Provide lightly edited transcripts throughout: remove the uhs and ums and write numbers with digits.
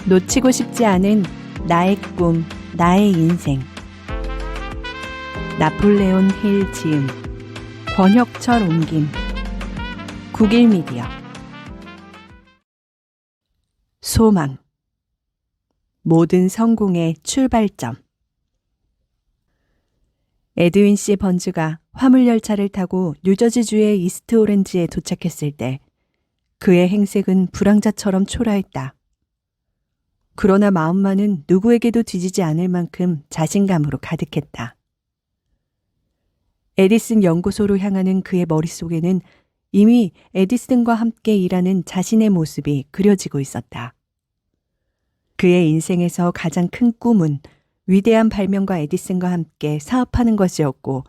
놓치고 싶지 않은 나의 꿈, 나의 인생. 나폴레온 힐 지음, 권혁철 옮김, 국일미디어. 소망. 모든 성공의 출발점. 에드윈 C. 번즈가 화물열차를 타고 뉴저지주의 이스트 오렌지에 도착했을 때 그의 행색은 불황자처럼 초라했다. 그러나 마음만은 누구에게도 뒤지지 않을 만큼 자신감으로 가득했다. 에디슨 연구소로 향하는 그의 머릿속에는 이미 에디슨과 함께 일하는 자신의 모습이 그려지고 있었다. 그의 인생에서 가장 큰 꿈은 위대한 발명가 에디슨과 함께 사업하는 것이었고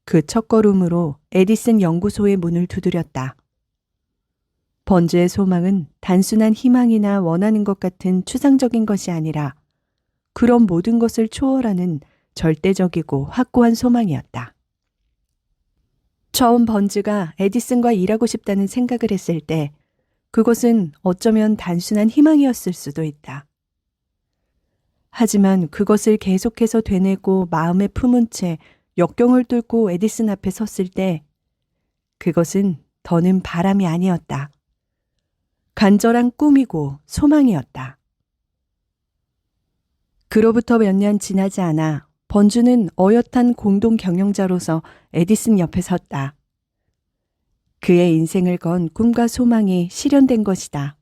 그 첫걸음으로 에디슨 연구소의 문을 두드렸다. 번즈의 소망은 단순한 희망이나 원하는 것 같은 추상적인 것이 아니라 그런 모든 것을 초월하는 절대적이고 확고한 소망이었다. 처음 번즈가 에디슨과 일하고 싶다는 생각을 했을 때 그것은 어쩌면 단순한 희망이었을 수도 있다. 하지만 그것을 계속해서 되뇌고 마음에 품은 채 역경을 뚫고 에디슨 앞에 섰을 때 그것은 더는 바람이 아니었다. 간절한 꿈이고 소망이었다. 그로부터 몇 년 지나지 않아 번즈는 어엿한 공동 경영자로서 에디슨 옆에 섰다. 그의 인생을 건 꿈과 소망이 실현된 것이다.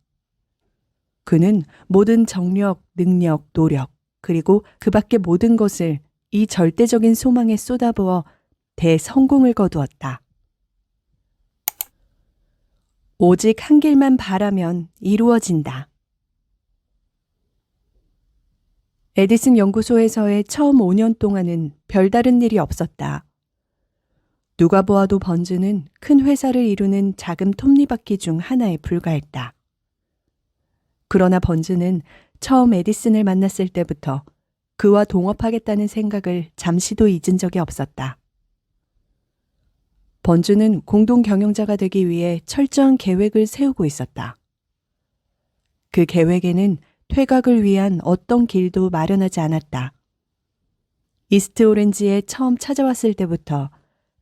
그는 모든 정력, 능력, 노력, 그리고 그 밖의 모든 것을 이 절대적인 소망에 쏟아부어 대성공을 거두었다. 오직 한 길만 바라면 이루어진다. 에디슨 연구소에서의 처음 5년 동안은 별다른 일이 없었다. 누가 보아도 번즈는 큰 회사를 이루는 작은 톱니바퀴 중 하나에 불과했다. 그러나 번즈는 처음 에디슨을 만났을 때부터 그와 동업하겠다는 생각을 잠시도 잊은 적이 없었다. 번즈는 공동 경영자가 되기 위해 철저한 계획을 세우고 있었다. 그 계획에는 퇴각을 위한 어떤 길도 마련하지 않았다. 이스트 오렌지에 처음 찾아왔을 때부터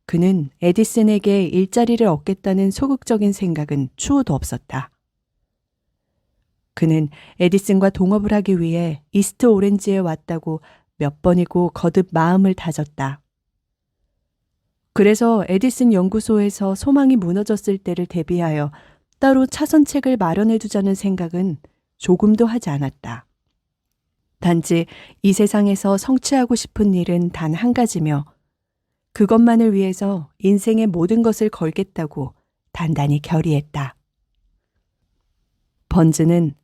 그는 에디슨에게 일자리를 얻겠다는 소극적인 생각은 추호도 없었다. 그는 에디슨과 동업을 하기 위해 이스트 오렌지에 왔다고 몇 번이고 거듭 마음을 다졌다. 그래서 에디슨 연구소에서 소망이 무너졌을 때를 대비하여 따로 차선책을 마련해 두자는 생각은 조금도 하지 않았다. 단지 이 세상에서 성취하고 싶은 일은 단 한 가지며 그것만을 위해서 인생의 모든 것을 걸겠다고 단단히 결의했다. 번즈는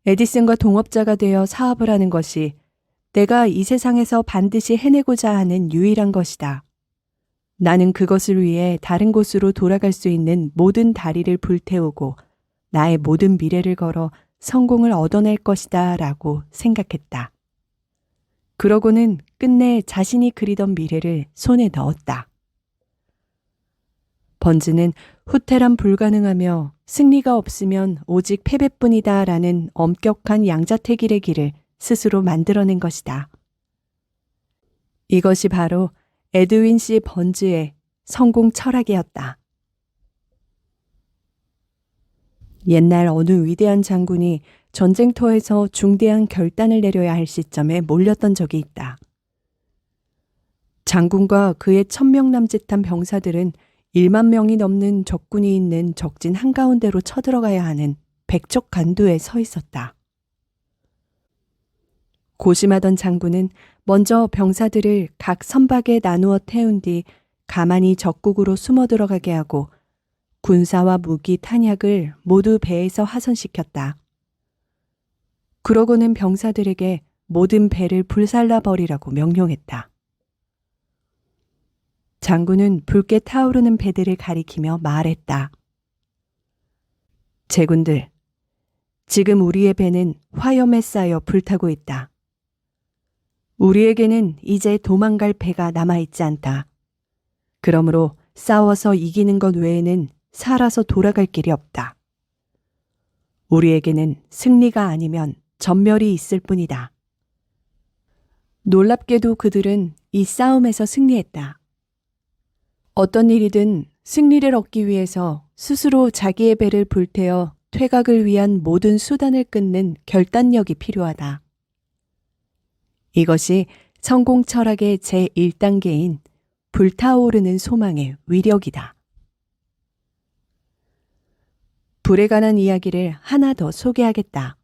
에디슨과 동업자가 되어 사업을 하는 것이 내가 이 세상에서 반드시 해내고자 하는 유일한 것이다. 나는 그것을 위해 다른 곳으로 돌아갈 수 있는 모든 다리를 불태우고 나의 모든 미래를 걸어 성공을 얻어낼 것이다 라고 생각했다. 그러고는 끝내 자신이 그리던 미래를 손에 넣었다. 번즈는 후퇴란 불가능하며 승리가 없으면 오직 패배뿐이다 라는 엄격한 양자택일의 길을 스스로 만들어낸 것이다. 이것이 바로 에드윈 C. 번즈의 성공 철학이었다. 옛날 어느 위대한 장군이 전쟁터에서 중대한 결단을 내려야 할 시점에 몰렸던 적이 있다. 장군과 그의 1000명 남짓한 병사들은 1만 명이 넘는 적군이 있는 적진 한가운데로 쳐들어가야 하는 백척간두에 서 있었다. 고심하던 장군은 먼저 병사들을 각 선박에 나누어 태운 뒤 가만히 적국으로 숨어 들어가게 하고 군사와 무기, 탄약을 모두 배에서 하선시켰다. 그러고는 병사들에게 모든 배를 불살라버리라고 명령했다. 장군은 붉게 타오르는 배들을 가리키며 말했다. 제군들, 지금 우리의 배는 화염에 쌓여 불타고 있다. 우리에게는 이제 도망갈 배가 남아있지 않다. 그러므로 싸워서 이기는 것 외에는 살아서 돌아갈 길이 없다. 우리에게는 승리가 아니면 전멸이 있을 뿐이다. 놀랍게도 그들은 이 싸움에서 승리했다. 어떤 일이든 승리를 얻기 위해서 스스로 자기의 배를 불태워 퇴각을 위한 모든 수단을 끊는 결단력이 필요하다. 이것이 성공 철학의 제1단계인 불타오르는 소망의 위력이다. 불에 관한 이야기를 하나 더 소개하겠다.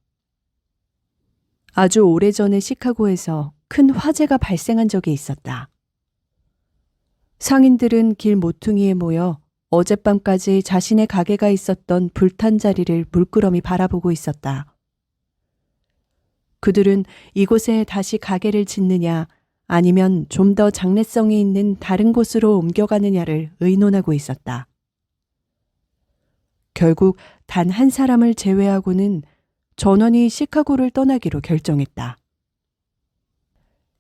아주 오래전에 시카고에서 큰 화재가 발생한 적이 있었다. 상인들은 길 모퉁이에 모여 어젯밤까지 자신의 가게가 있었던 불탄 자리를 물끄러미 바라보고 있었다. 그들은 이곳에 다시 가게를 짓느냐 아니면 좀 더 장래성이 있는 다른 곳으로 옮겨가느냐를 의논하고 있었다. 결국 단 한 사람을 제외하고는 전원이 시카고를 떠나기로 결정했다.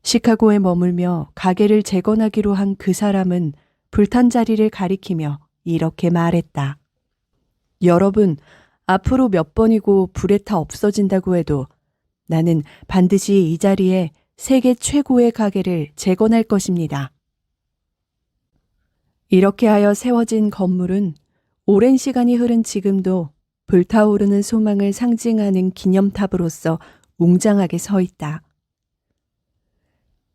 시카고에 머물며 가게를 재건하기로 한 그 사람은 불탄 자리를 가리키며 이렇게 말했다. 여러분, 앞으로 몇 번이고 불에 타 없어진다고 해도 나는 반드시 이 자리에 세계 최고의 가게를 재건할 것입니다. 이렇게 하여 세워진 건물은 오랜 시간이 흐른 지금도 불타오르는 소망을 상징하는 기념탑으로서 웅장하게 서 있다.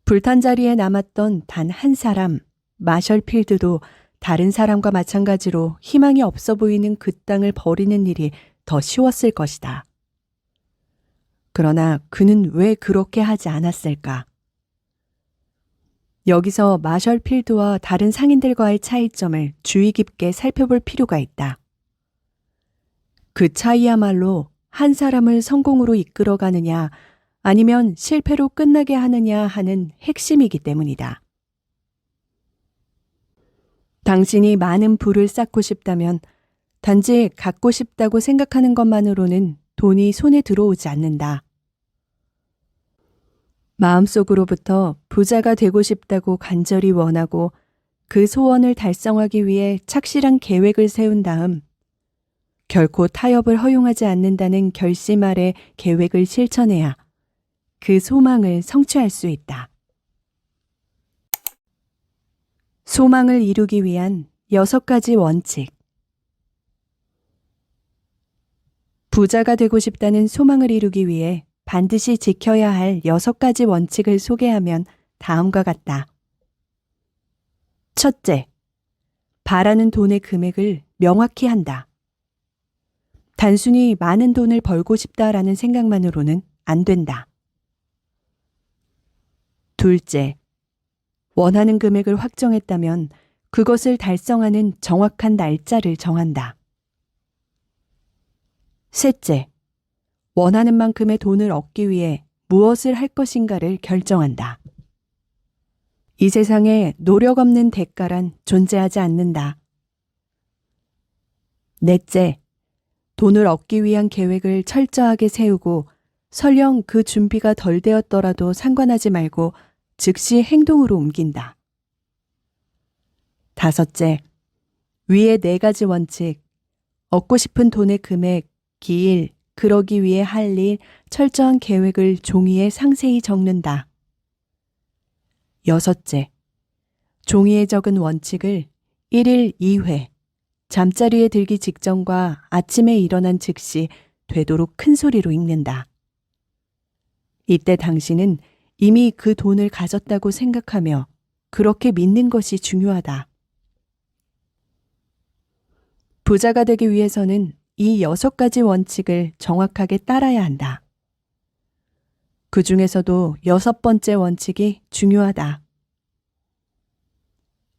불탄 자리에 남았던 단 한 사람, 마셜 필드도 다른 사람과 마찬가지로 희망이 없어 보이는 그 땅을 버리는 일이 더 쉬웠을 것이다. 그러나 그는 왜 그렇게 하지 않았을까? 여기서 마셜 필드와 다른 상인들과의 차이점을 주의 깊게 살펴볼 필요가 있다. 그 차이야말로 한 사람을 성공으로 이끌어가느냐 아니면 실패로 끝나게 하느냐 하는 핵심이기 때문이다. 당신이 많은 부를 쌓고 싶다면 단지 갖고 싶다고 생각하는 것만으로는 돈이 손에 들어오지 않는다. 마음속으로부터 부자가 되고 싶다고 간절히 원하고 그 소원을 달성하기 위해 착실한 계획을 세운 다음 결코 타협을 허용하지 않는다는 결심 아래 계획을 실천해야 그 소망을 성취할 수 있다. 소망을 이루기 위한 6가지 원칙. 부자가 되고 싶다는 소망을 이루기 위해 반드시 지켜야 할 6가지 원칙을 소개하면 다음과 같다. 첫째, 바라는 돈의 금액을 명확히 한다. 단순히 많은 돈을 벌고 싶다라는 생각만으로는 안 된다. 둘째, 원하는 금액을 확정했다면 그것을 달성하는 정확한 날짜를 정한다. 셋째, 원하는 만큼의 돈을 얻기 위해 무엇을 할 것인가를 결정한다. 이 세상에 노력 없는 대가란 존재하지 않는다. 넷째, 돈을 얻기 위한 계획을 철저하게 세우고 설령 그 준비가 덜 되었더라도 상관하지 말고 즉시 행동으로 옮긴다. 다섯째, 위의 4가지 원칙, 얻고 싶은 돈의 금액, 기일, 그러기 위해 할 일, 철저한 계획을 종이에 상세히 적는다. 여섯째, 종이에 적은 원칙을 1일 2회, 잠자리에 들기 직전과 아침에 일어난 즉시 되도록 큰 소리로 읽는다. 이때 당신은 이미 그 돈을 가졌다고 생각하며 그렇게 믿는 것이 중요하다. 부자가 되기 위해서는 이 6가지 원칙을 정확하게 따라야 한다. 그 중에서도 6번째 원칙이 중요하다.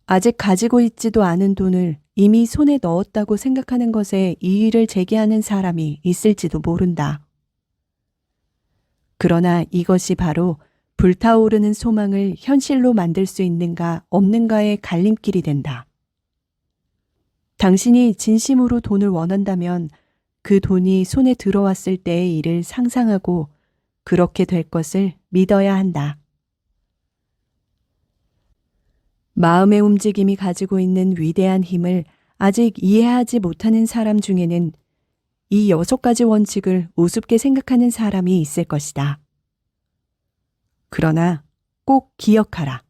아직 가지고 있지도 않은 돈을 이미 손에 넣었다고 생각하는 것에 이의를 제기하는 사람이 있을지도 모른다. 그러나 이것이 바로 불타오르는 소망을 현실로 만들 수 있는가 없는가의 갈림길이 된다. 당신이 진심으로 돈을 원한다면 그 돈이 손에 들어왔을 때의 일을 상상하고 그렇게 될 것을 믿어야 한다. 마음의 움직임이 가지고 있는 위대한 힘을 아직 이해하지 못하는 사람 중에는 이 6가지 원칙을 우습게 생각하는 사람이 있을 것이다. 그러나 꼭 기억하라.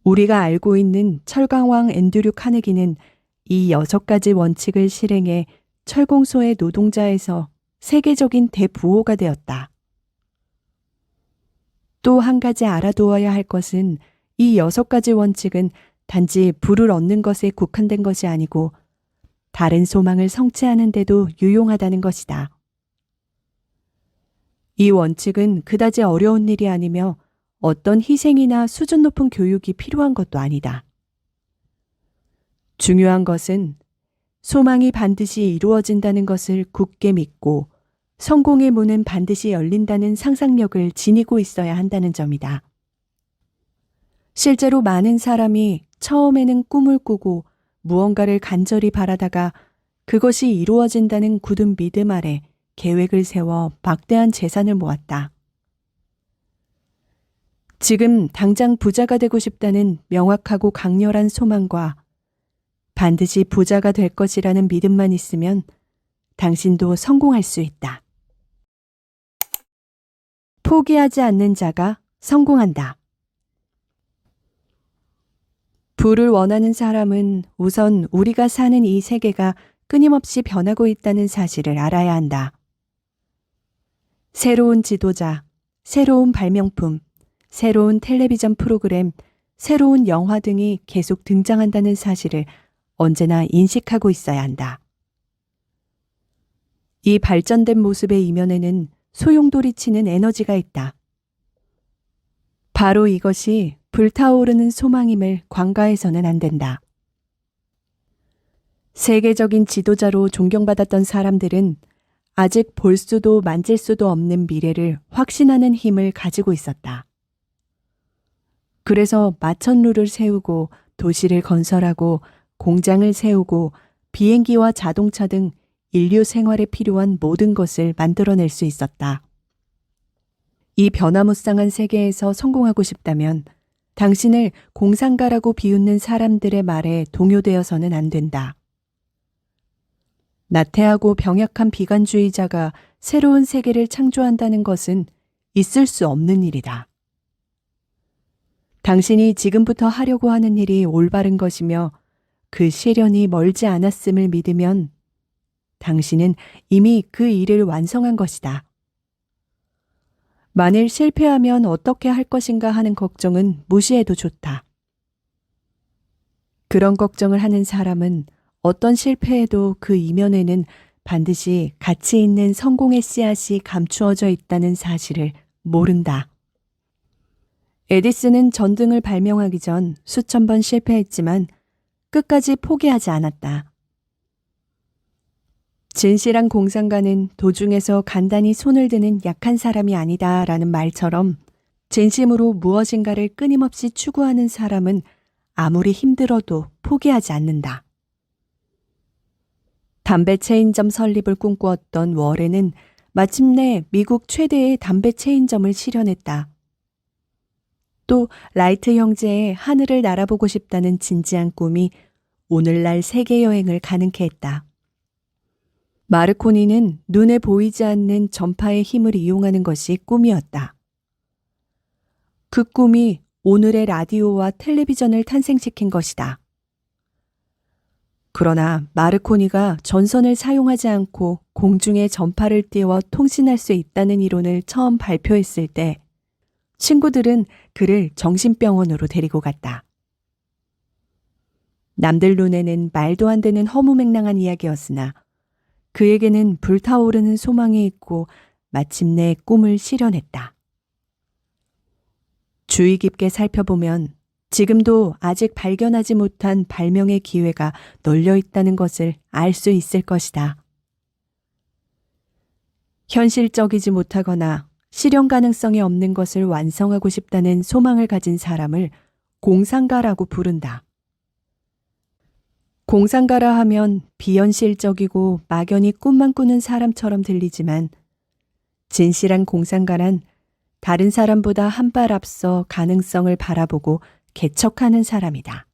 우리가 알고 있는 철강왕 앤드류 카네기는 이 6가지 원칙을 실행해 철공소의 노동자에서 세계적인 대부호가 되었다. 또 한 가지 알아두어야 할 것은 이 6가지 원칙은 단지 부를 얻는 것에 국한된 것이 아니고 다른 소망을 성취하는 데도 유용하다는 것이다. 이 원칙은 그다지 어려운 일이 아니며 어떤 희생이나 수준 높은 교육이 필요한 것도 아니다. 중요한 것은 소망이 반드시 이루어진다는 것을 굳게 믿고 성공의 문은 반드시 열린다는 상상력을 지니고 있어야 한다는 점이다. 실제로 많은 사람이 처음에는 꿈을 꾸고 무언가를 간절히 바라다가 그것이 이루어진다는 굳은 믿음 아래 계획을 세워 막대한 재산을 모았다. 지금 당장 부자가 되고 싶다는 명확하고 강렬한 소망과 반드시 부자가 될 것이라는 믿음만 있으면 당신도 성공할 수 있다. 포기하지 않는 자가 성공한다. 부를 원하는 사람은 우선 우리가 사는 이 세계가 끊임없이 변하고 있다는 사실을 알아야 한다. 새로운 지도자, 새로운 발명품, 새로운 텔레비전 프로그램, 새로운 영화 등이 계속 등장한다는 사실을 언제나 인식하고 있어야 한다. 이 발전된 모습의 이면에는 소용돌이치는 에너지가 있다. 바로 이것이 불타오르는 소망임을 관가해서는 안 된다. 세계적인 지도자로 존경받았던 사람들은 아직 볼 수도 만질 수도 없는 미래를 확신하는 힘을 가지고 있었다. 그래서 마천루를 세우고 도시를 건설하고 공장을 세우고 비행기와 자동차 등 인류 생활에 필요한 모든 것을 만들어낼 수 있었다. 이 변화무쌍한 세계에서 성공하고 싶다면 당신을 공상가라고 비웃는 사람들의 말에 동요되어서는 안 된다. 나태하고 병약한 비관주의자가 새로운 세계를 창조한다는 것은 있을 수 없는 일이다. 당신이 지금부터 하려고 하는 일이 올바른 것이며 그 시련이 멀지 않았음을 믿으면 당신은 이미 그 일을 완성한 것이다. 만일 실패하면 어떻게 할 것인가 하는 걱정은 무시해도 좋다. 그런 걱정을 하는 사람은 어떤 실패에도 그 이면에는 반드시 가치 있는 성공의 씨앗이 감추어져 있다는 사실을 모른다. 에디슨은 전등을 발명하기 전 수천 번 실패했지만 끝까지 포기하지 않았다. 진실한 공상가는 도중에서 간단히 손을 드는 약한 사람이 아니다라는 말처럼 진심으로 무엇인가를 끊임없이 추구하는 사람은 아무리 힘들어도 포기하지 않는다. 담배 체인점 설립을 꿈꾸었던 워렌은 마침내 미국 최대의 담배 체인점을 실현했다. 또 라이트 형제의 하늘을 날아보고 싶다는 진지한 꿈이 오늘날 세계 여행을 가능케 했다. 마르코니는 눈에 보이지 않는 전파의 힘을 이용하는 것이 꿈이었다. 그 꿈이 오늘의 라디오와 텔레비전을 탄생시킨 것이다. 그러나 마르코니가 전선을 사용하지 않고 공중에 전파를 띄워 통신할 수 있다는 이론을 처음 발표했을 때 친구들은 그를 정신병원으로 데리고 갔다. 남들 눈에는 말도 안 되는 허무맹랑한 이야기였으나 그에게는 불타오르는 소망이 있고 마침내 꿈을 실현했다. 주의 깊게 살펴보면 지금도 아직 발견하지 못한 발명의 기회가 널려 있다는 것을 알 수 있을 것이다. 현실적이지 못하거나 실현 가능성이 없는 것을 완성하고 싶다는 소망을 가진 사람을 공상가라고 부른다. 공상가라 하면 비현실적이고 막연히 꿈만 꾸는 사람처럼 들리지만 진실한 공상가란 다른 사람보다 한 발 앞서 가능성을 바라보고 개척하는 사람이다.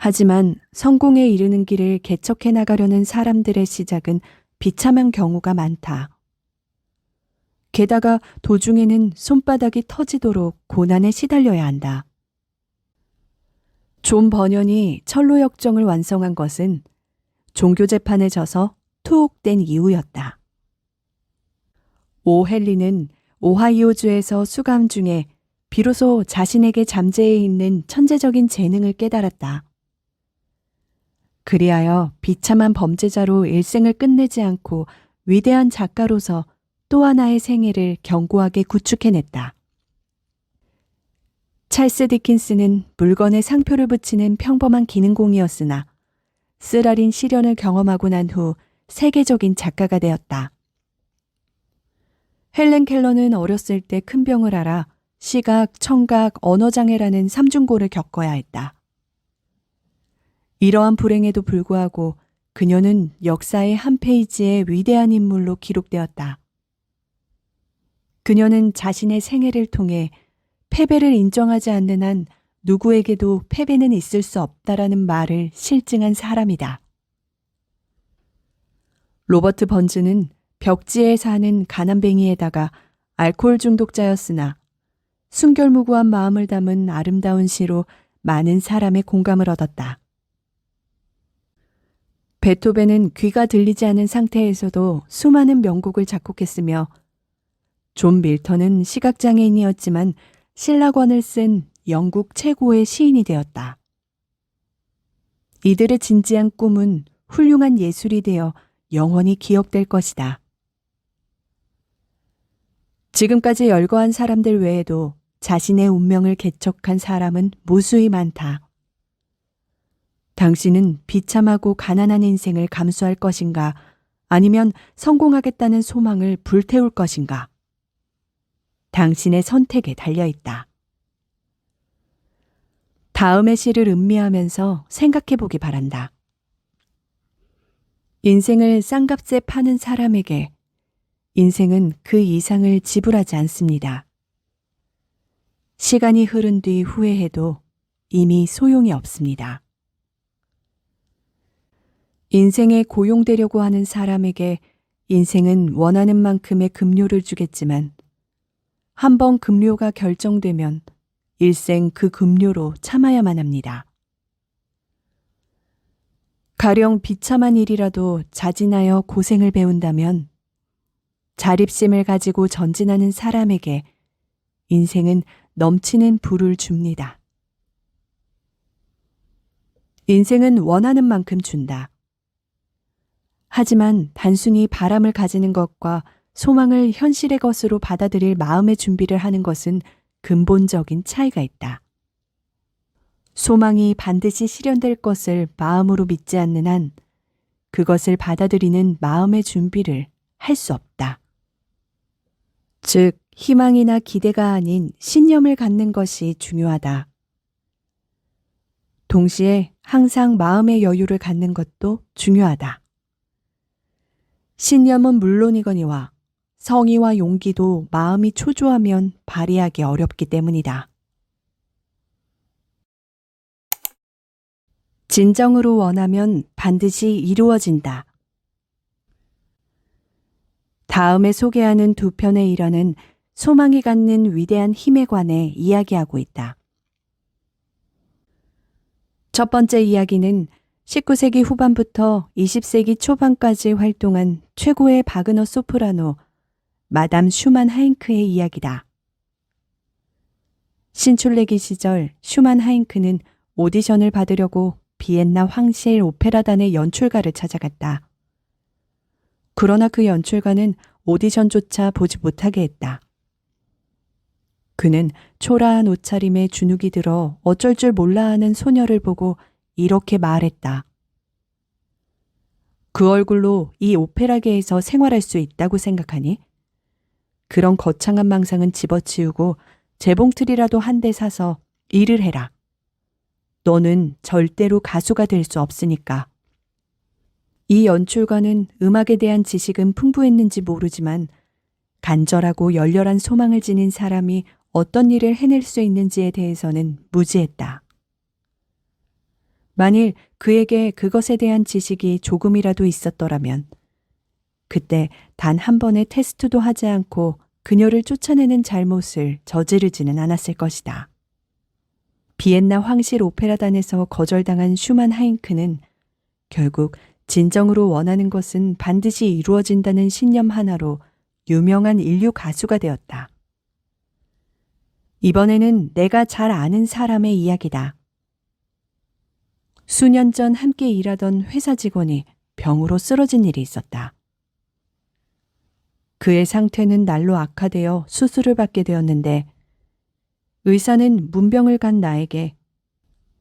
하지만 성공에 이르는 길을 개척해 나가려는 사람들의 시작은 비참한 경우가 많다. 게다가 도중에는 손바닥이 터지도록 고난에 시달려야 한다. 존 버년이 철로역정을 완성한 것은 종교 재판에 져서 투옥된 이후였다. 오 헨리는 오하이오주에서 수감 중에 비로소 자신에게 잠재해 있는 천재적인 재능을 깨달았다. 그리하여 비참한 범죄자로 일생을 끝내지 않고 위대한 작가로서 또 하나의 생애를 견고하게 구축해냈다. 찰스 디킨스는 물건에 상표를 붙이는 평범한 기능공이었으나 쓰라린 시련을 경험하고 난 후 세계적인 작가가 되었다. 헬렌 켈러는 어렸을 때 큰 병을 앓아 시각, 청각, 언어장애라는 삼중고를 겪어야 했다. 이러한 불행에도 불구하고 그녀는 역사의 한 페이지의 위대한 인물로 기록되었다. 그녀는 자신의 생애를 통해 패배를 인정하지 않는 한 누구에게도 패배는 있을 수 없다라는 말을 실증한 사람이다. 로버트 번즈는 벽지에 사는 가난뱅이에다가 알코올 중독자였으나 순결무구한 마음을 담은 아름다운 시로 많은 사람의 공감을 얻었다. 베토벤은 귀가 들리지 않은 상태에서도 수많은 명곡을 작곡했으며 존 밀턴은 시각장애인이었지만 신라권을 쓴 영국 최고의 시인이 되었다. 이들의 진지한 꿈은 훌륭한 예술이 되어 영원히 기억될 것이다. 지금까지 열거한 사람들 외에도 자신의 운명을 개척한 사람은 무수히 많다. 당신은 비참하고 가난한 인생을 감수할 것인가, 아니면 성공하겠다는 소망을 불태울 것인가? 당신의 선택에 달려있다. 다음의 시를 음미하면서 생각해 보기 바란다. 인생을 싼값에 파는 사람에게 인생은 그 이상을 지불하지 않습니다. 시간이 흐른 뒤 후회해도 이미 소용이 없습니다. 인생에 고용되려고 하는 사람에게 인생은 원하는 만큼의 급료를 주겠지만 한번 급료가 결정되면 일생 그 급료로 참아야만 합니다. 가령 비참한 일이라도 자진하여 고생을 배운다면 자립심을 가지고 전진하는 사람에게 인생은 넘치는 부를 줍니다. 인생은 원하는 만큼 준다. 하지만 단순히 바람을 가지는 것과 소망을 현실의 것으로 받아들일 마음의 준비를 하는 것은 근본적인 차이가 있다. 소망이 반드시 실현될 것을 마음으로 믿지 않는 한 그것을 받아들이는 마음의 준비를 할 수 없다. 즉, 희망이나 기대가 아닌 신념을 갖는 것이 중요하다. 동시에 항상 마음의 여유를 갖는 것도 중요하다. 신념은 물론이거니와 성의와 용기도 마음이 초조하면 발휘하기 어렵기 때문이다. 진정으로 원하면 반드시 이루어진다. 다음에 소개하는 두 편의 일화는 소망이 갖는 위대한 힘에 관해 이야기하고 있다. 첫 번째 이야기는 19세기 후반부터 20세기 초반까지 활동한 최고의 바그너 소프라노 마담 슈만 하잉크의 이야기다. 신출내기 시절 슈만 하잉크는 오디션을 받으려고 비엔나 황실 오페라단의 연출가를 찾아갔다. 그러나 그 연출가는 오디션조차 보지 못하게 했다. 그는 초라한 옷차림에 주눅이 들어 어쩔 줄 몰라 하는 소녀를 보고 이렇게 말했다. 그 얼굴로 이 오페라계에서 생활할 수 있다고 생각하니? 그런 거창한 망상은 집어치우고 재봉틀이라도 한 대 사서 일을 해라. 너는 절대로 가수가 될 수 없으니까. 이 연출가는 음악에 대한 지식은 풍부했는지 모르지만 간절하고 열렬한 소망을 지닌 사람이 어떤 일을 해낼 수 있는지에 대해서는 무지했다. 만일 그에게 그것에 대한 지식이 조금이라도 있었더라면 그때 단 한 번의 테스트도 하지 않고 그녀를 쫓아내는 잘못을 저지르지는 않았을 것이다. 비엔나 황실 오페라단에서 거절당한 슈만 하잉크는 결국 진정으로 원하는 것은 반드시 이루어진다는 신념 하나로 유명한 인류 가수가 되었다. 이번에는 내가 잘 아는 사람의 이야기다. 수년 전 함께 일하던 회사 직원이 병으로 쓰러진 일이 있었다. 그의 상태는 날로 악화되어 수술을 받게 되었는데 의사는 문병을 간 나에게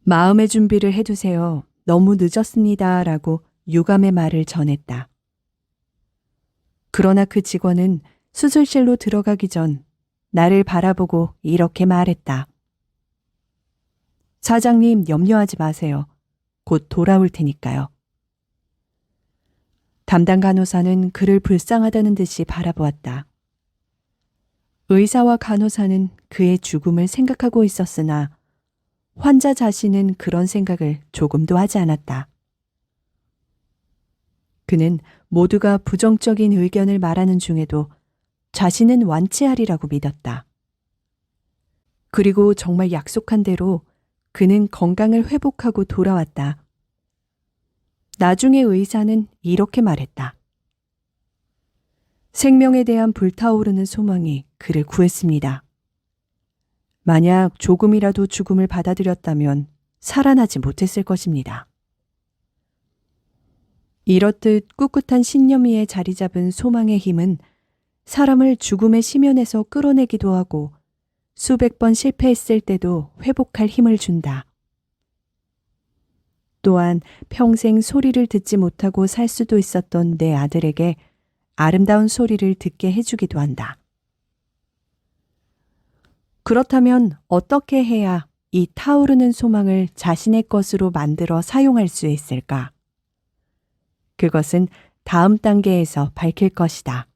마음의 준비를 해두세요. 너무 늦었습니다. 라고 유감의 말을 전했다. 그러나 그 직원은 수술실로 들어가기 전 나를 바라보고 이렇게 말했다. 사장님, 염려하지 마세요. 곧 돌아올 테니까요. 담당 간호사는 그를 불쌍하다는 듯이 바라보았다. 의사와 간호사는 그의 죽음을 생각하고 있었으나 환자 자신은 그런 생각을 조금도 하지 않았다. 그는 모두가 부정적인 의견을 말하는 중에도 자신은 완치하리라고 믿었다. 그리고 정말 약속한 대로 그는 건강을 회복하고 돌아왔다. 나중에 의사는 이렇게 말했다. 생명에 대한 불타오르는 소망이 그를 구했습니다. 만약 조금이라도 죽음을 받아들였다면 살아나지 못했을 것입니다. 이렇듯 꿋꿋한 신념 위에 자리 잡은 소망의 힘은 사람을 죽음의 심연에서 끌어내기도 하고 수백 번 실패했을 때도 회복할 힘을 준다. 또한 평생 소리를 듣지 못하고 살 수도 있었던 내 아들에게 아름다운 소리를 듣게 해주기도 한다. 그렇다면 어떻게 해야 이 타오르는 소망을 자신의 것으로 만들어 사용할 수 있을까? 그것은 다음 단계에서 밝힐 것이다.